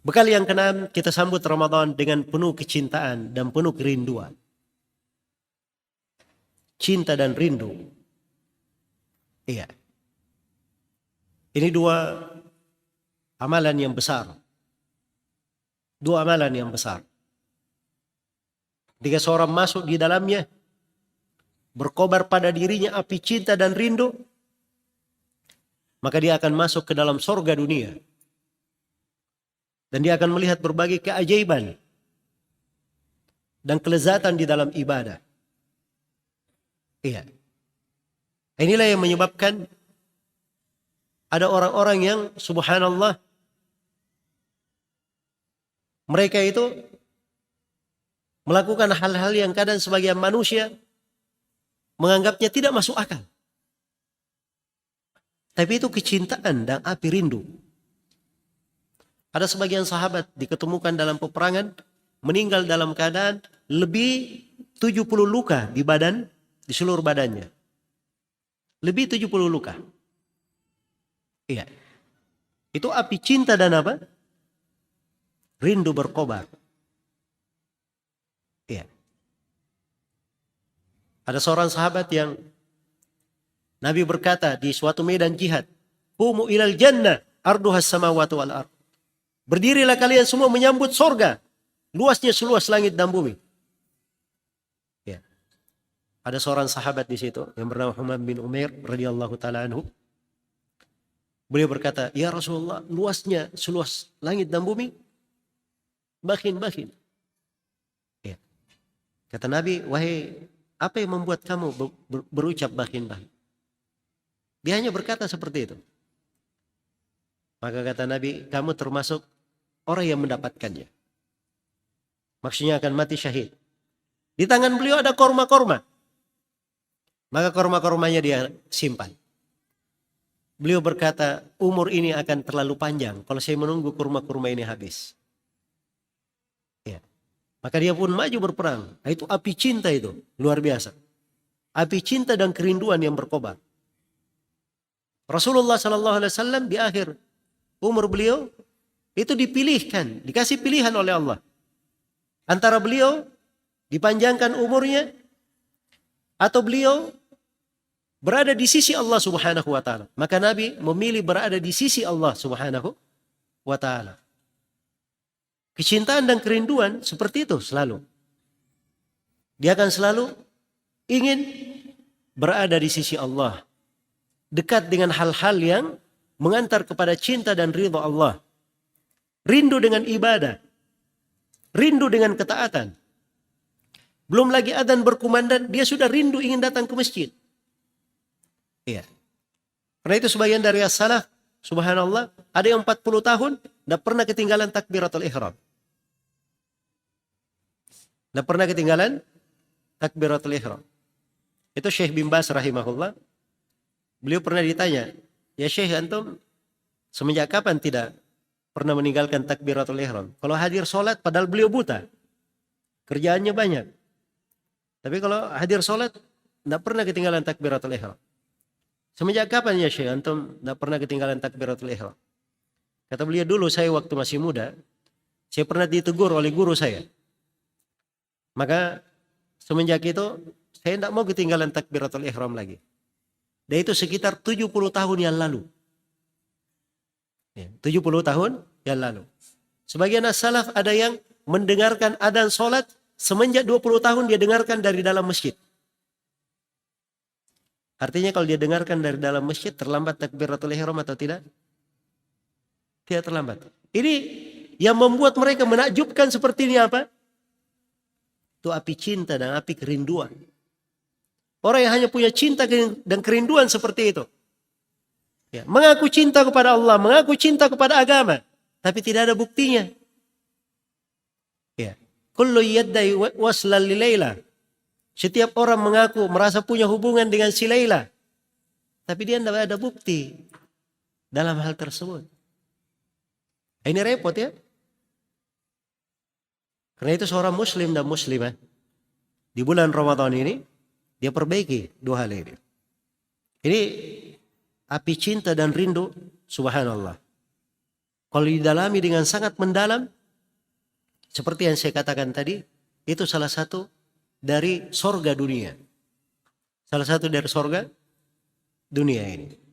Bekal yang keenam, kita sambut Ramadan dengan penuh kecintaan dan penuh kerinduan. Cinta dan rindu. Iya. Ini dua amalan yang besar. Dua amalan yang besar. Ketika seorang masuk di dalamnya, berkobar pada dirinya api cinta dan rindu, maka dia akan masuk ke dalam sorga dunia. Dan dia akan melihat berbagai keajaiban dan kelezatan di dalam ibadah. Iya. Inilah yang menyebabkan ada orang-orang yang subhanallah, mereka itu melakukan hal-hal yang kadang sebagian manusia menganggapnya tidak masuk akal. Tapi itu kecintaan dan api rindu. Ada sebagian sahabat diketemukan dalam peperangan, meninggal dalam keadaan lebih 70 luka di badan, di seluruh badannya. Lebih 70 luka. Iya. Itu api cinta dan apa? Rindu berkobar. Iya. Ada seorang sahabat yang Nabi berkata di suatu medan jihad, "Qumu ilal jannah arduhas samawati wal ard." Berdirilah kalian semua menyambut sorga, luasnya seluas langit dan bumi. Ya. Ada seorang sahabat di situ yang bernama Humam bin Umair radhiyallahu taala anhu. Beliau berkata, "Ya Rasulullah, luasnya seluas langit dan bumi?" Bakin. Ya. Kata Nabi, "Wahai, apa yang membuat kamu berucap bakin?" Dia hanya berkata seperti itu. Maka kata Nabi, "Kamu termasuk orang yang mendapatkannya." Maksudnya akan mati syahid. Di tangan beliau ada korma-korma. Maka korma-kormanya dia simpan. Beliau berkata, "Umur ini akan terlalu panjang kalau saya menunggu kurma-kurma ini habis." Ya. Maka dia pun maju berperang. Nah, itu api cinta itu, luar biasa. Api cinta dan kerinduan yang berkobar. Rasulullah SAW di akhir umur beliau itu dipilihkan, dikasih pilihan oleh Allah. Antara beliau dipanjangkan umurnya atau beliau berada di sisi Allah Subhanahu wa taala. Maka Nabi memilih berada di sisi Allah Subhanahu wa taala. Kecintaan dan kerinduan seperti itu selalu. Dia akan selalu ingin berada di sisi Allah. Dekat dengan hal-hal yang mengantar kepada cinta dan ridha Allah. Rindu dengan ibadah. Rindu dengan ketaatan. Belum lagi adzan berkumandang, dia sudah rindu ingin datang ke masjid. Iya. Karena itu sebagian dari as-salaf, subhanallah, ada yang 40 tahun tidak pernah ketinggalan takbiratul ihram. Tidak pernah ketinggalan takbiratul ihram. Itu Syekh bin Baz rahimahullah. Beliau pernah ditanya, "Ya Syekh, antum semenjak kapan tidak pernah meninggalkan takbiratul ihram? Kalau hadir sholat padahal beliau buta. Kerjaannya banyak. Tapi kalau hadir sholat tidak pernah ketinggalan takbiratul ihram. Semenjak kapan ya Syekh antum tidak pernah ketinggalan takbiratul ihram?" Kata beliau, "Dulu saya waktu masih muda, saya pernah ditegur oleh guru saya. Maka semenjak itu saya tidak mau ketinggalan takbiratul ihram lagi." Dan itu sekitar 70 tahun yang lalu. 70 tahun yang lalu. Sebagian as-salaf ada yang mendengarkan adzan sholat semenjak 20 tahun dia dengarkan dari dalam masjid. Artinya kalau dia dengarkan dari dalam masjid, terlambat takbiratul ihram atau tidak? Tidak terlambat. Ini yang membuat mereka menakjubkan seperti ini apa? Itu api cinta dan api kerinduan. Orang yang hanya punya cinta dan kerinduan seperti itu. Ya, mengaku cinta kepada Allah, mengaku cinta kepada agama, tapi tidak ada buktinya. Ya. Kullu yaddai waslan li Laila. Setiap orang mengaku merasa punya hubungan dengan si Laila, tapi dia tidak ada bukti dalam hal tersebut. Ini repot ya. Karena itu seorang muslim dan muslimah di bulan Ramadan ini dia perbaiki dua hal ini. Ini api cinta dan rindu, subhanallah. Kalau didalami dengan sangat mendalam, seperti yang saya katakan tadi, itu salah satu dari sorga dunia. Salah satu dari sorga dunia ini.